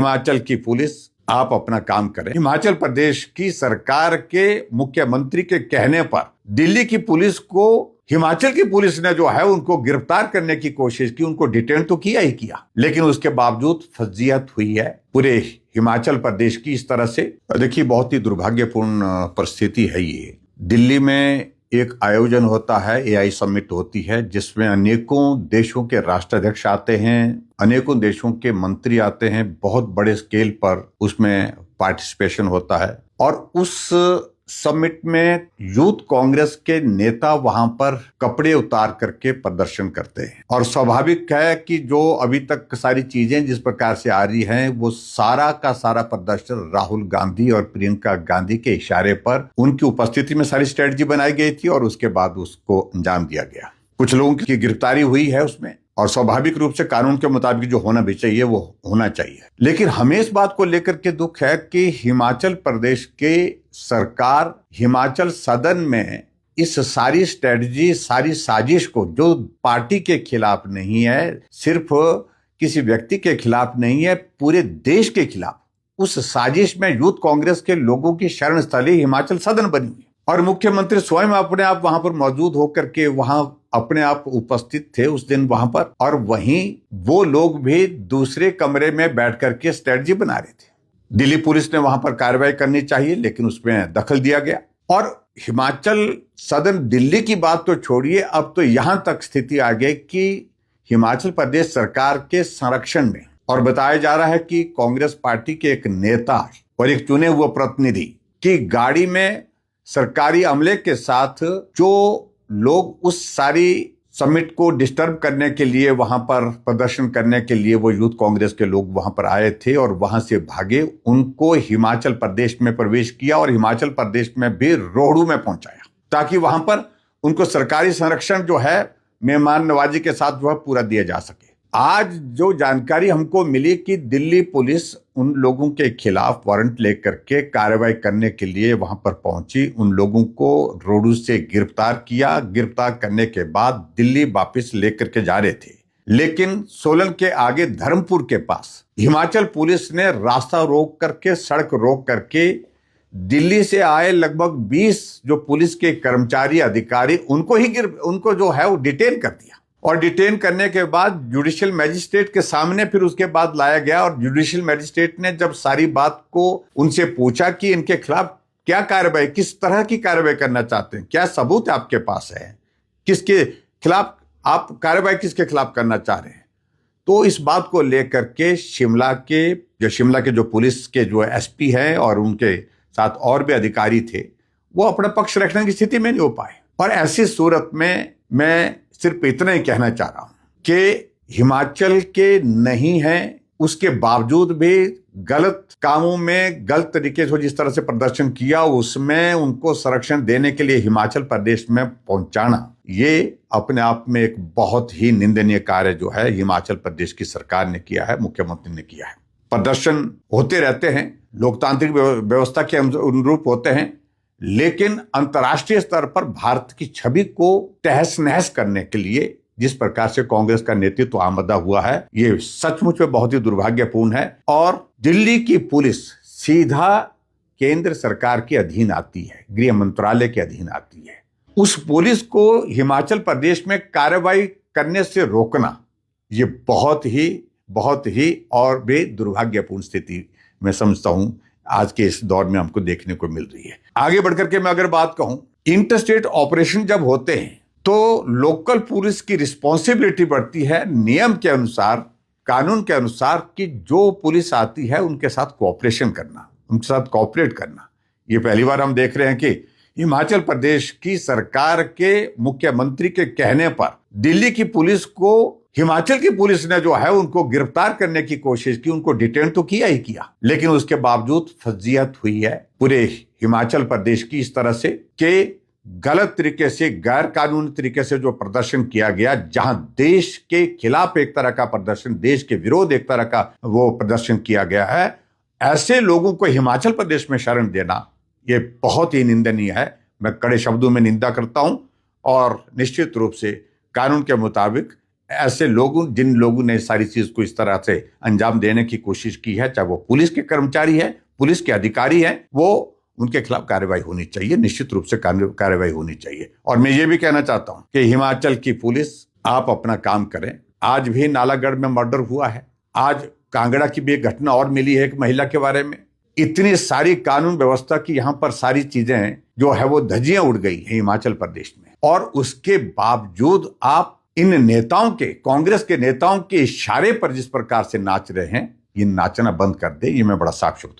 हिमाचल की पुलिस आप अपना काम करें। हिमाचल प्रदेश की सरकार के मुख्यमंत्री के कहने पर दिल्ली की पुलिस को हिमाचल की पुलिस ने जो है उनको गिरफ्तार करने की कोशिश की, उनको डिटेन तो किया ही किया, लेकिन उसके बावजूद फजीहत हुई है पूरे हिमाचल प्रदेश की इस तरह से। देखिए, बहुत ही दुर्भाग्यपूर्ण परिस्थिति है ये। दिल्ली में एक आयोजन होता है, एआई समिट होती है, जिसमें अनेकों देशों के राष्ट्राध्यक्ष आते हैं, अनेकों देशों के मंत्री आते हैं, बहुत बड़े स्केल पर उसमें पार्टिसिपेशन होता है। और उस समिट में यूथ कांग्रेस के नेता वहां पर कपड़े उतार करके प्रदर्शन करते हैं। और स्वाभाविक है कि जो अभी तक सारी चीजें जिस प्रकार से आ रही हैं, वो सारा का सारा प्रदर्शन राहुल गांधी और प्रियंका गांधी के इशारे पर उनकी उपस्थिति में सारी स्ट्रेटजी बनाई गई थी और उसके बाद उसको अंजाम दिया गया। कुछ लोगों की गिरफ्तारी हुई है उसमें, और स्वाभाविक रूप से कानून के मुताबिक जो होना भी चाहिए वो होना चाहिए। लेकिन हमें इस बात को लेकर के दुख है कि हिमाचल प्रदेश के सरकार हिमाचल सदन में इस सारी स्ट्रेटजी, सारी साजिश को, जो पार्टी के खिलाफ नहीं है, सिर्फ किसी व्यक्ति के खिलाफ नहीं है, पूरे देश के खिलाफ, उस साजिश में यूथ कांग्रेस के लोगों की शरण स्थली हिमाचल सदन बनी हुई। और मुख्यमंत्री स्वयं अपने आप वहां पर मौजूद होकर के वहां अपने आप उपस्थित थे उस दिन वहां पर, और वहीं वो लोग भी दूसरे कमरे में बैठ करके स्ट्रेटजी बना रहे थे। दिल्ली पुलिस ने वहां पर कार्रवाई करनी चाहिए, लेकिन उसमें दखल दिया गया। और हिमाचल सदन, दिल्ली की बात तो छोड़िए, अब तो यहां तक स्थिति आ गई कि हिमाचल प्रदेश सरकार के संरक्षण में, और बताया जा रहा है कि कांग्रेस पार्टी के एक नेता और एक चुने हुए प्रतिनिधि की गाड़ी में सरकारी अमले के साथ जो लोग उस सारी समिट को डिस्टर्ब करने के लिए, वहां पर प्रदर्शन करने के लिए वो यूथ कांग्रेस के लोग वहां पर आए थे और वहां से भागे, उनको हिमाचल प्रदेश में प्रवेश किया और हिमाचल प्रदेश में भी रोहडू में पहुंचाया, ताकि वहां पर उनको सरकारी संरक्षण जो है मेहमान नवाजी के साथ जो है पूरा दिया जा सके। आज जो जानकारी हमको मिली कि दिल्ली पुलिस उन लोगों के खिलाफ वारंट लेकर के कार्रवाई करने के लिए वहां पर पहुंची, उन लोगों को रोहडू से गिरफ्तार किया। गिरफ्तार करने के बाद दिल्ली वापस लेकर के जा रहे थे, लेकिन सोलन के आगे धर्मपुर के पास हिमाचल पुलिस ने रास्ता रोक करके, सड़क रोक करके दिल्ली से आए लगभग 20 जो पुलिस के कर्मचारी, अधिकारी, उनको जो है वो डिटेन कर दिया। और डिटेन करने के बाद जुडिशियल मैजिस्ट्रेट के सामने फिर उसके बाद लाया गया, और जुडिशियल मैजिस्ट्रेट ने जब सारी बात को उनसे पूछा कि इनके खिलाफ क्या कार्रवाई, किस तरह की कार्रवाई करना चाहते हैं, क्या सबूत आपके पास है, किसके खिलाफ आप कार्रवाई किसके खिलाफ करना चाह रहे हैं, तो इस बात को लेकर के शिमला के जो पुलिस के जो एसपी हैं और उनके साथ और भी अधिकारी थे, वो अपना पक्ष रखने की स्थिति में नहीं हो पाए। और ऐसी सूरत में मैं सिर्फ इतना ही कहना चाह रहा हूं कि हिमाचल के नहीं है, उसके बावजूद भी गलत कामों में, गलत तरीके से जिस तरह से प्रदर्शन किया, उसमें उनको संरक्षण देने के लिए हिमाचल प्रदेश में पहुंचाना, ये अपने आप में एक बहुत ही निंदनीय कार्य जो है हिमाचल प्रदेश की सरकार ने किया है, मुख्यमंत्री ने किया है। प्रदर्शन होते रहते हैं, लोकतांत्रिक व्यवस्था के अनुरूप होते हैं, लेकिन अंतर्राष्ट्रीय स्तर पर भारत की छवि को तहस नहस करने के लिए जिस प्रकार से कांग्रेस का नेतृत्व आमदा हुआ है, ये सचमुच में बहुत ही दुर्भाग्यपूर्ण है। और दिल्ली की पुलिस सीधा केंद्र सरकार के अधीन आती है, गृह मंत्रालय के अधीन आती है। उस पुलिस को हिमाचल प्रदेश में कार्रवाई करने से रोकना, ये बहुत ही और भी दुर्भाग्यपूर्ण स्थिति मैं समझता हूं आज के इस दौर में हमको देखने को मिल रही है। आगे बढ़कर के मैं अगर बात कहूं, इंटरस्टेट ऑपरेशन जब होते हैं तो लोकल पुलिस की रिस्पॉन्सिबिलिटी बढ़ती है, नियम के अनुसार, कानून के अनुसार, कि जो पुलिस आती है उनके साथ कोऑपरेशन करना, उनके साथ कोऑपरेट करना। ये पहली बार हम देख रहे हैं कि हिमाचल प्रदेश की सरकार के मुख्यमंत्री के कहने पर दिल्ली की पुलिस को, हिमाचल की पुलिस ने जो है उनको गिरफ्तार करने की कोशिश की, उनको डिटेन तो किया ही किया, लेकिन उसके बावजूद फजीहत हुई है पूरे हिमाचल प्रदेश की इस तरह से कि गलत तरीके से, गैर कानूनी तरीके से जो प्रदर्शन किया गया, जहां देश के खिलाफ एक तरह का प्रदर्शन, देश के विरोध एक तरह का वो प्रदर्शन किया गया है, ऐसे लोगों को हिमाचल प्रदेश में शरण देना ये बहुत ही निंदनीय है। मैं कड़े शब्दों में निंदा करता हूं और निश्चित रूप से कानून के मुताबिक ऐसे लोगों जिन लोगों ने सारी चीज को इस तरह से अंजाम देने की कोशिश की है, चाहे वो पुलिस के कर्मचारी है, पुलिस के अधिकारी है, वो उनके खिलाफ कार्रवाई होनी चाहिए, निश्चित रूप से कार्रवाई होनी चाहिए। और मैं ये भी कहना चाहता हूं कि हिमाचल की पुलिस, आप अपना काम करें। आज भी नालागढ़ में मर्डर हुआ है, आज कांगड़ा की भी एक घटना और मिली है एक महिला के बारे में। इतनी सारी कानून व्यवस्था की यहाँ पर सारी चीजें जो है वो धज्जियां उड़ गई है हिमाचल प्रदेश में, और उसके बावजूद आप इन नेताओं के, कांग्रेस के नेताओं के इशारे पर जिस प्रकार से नाच रहे हैं, ये नाचना बंद कर दे, ये मैं बड़ा साफ शब्दों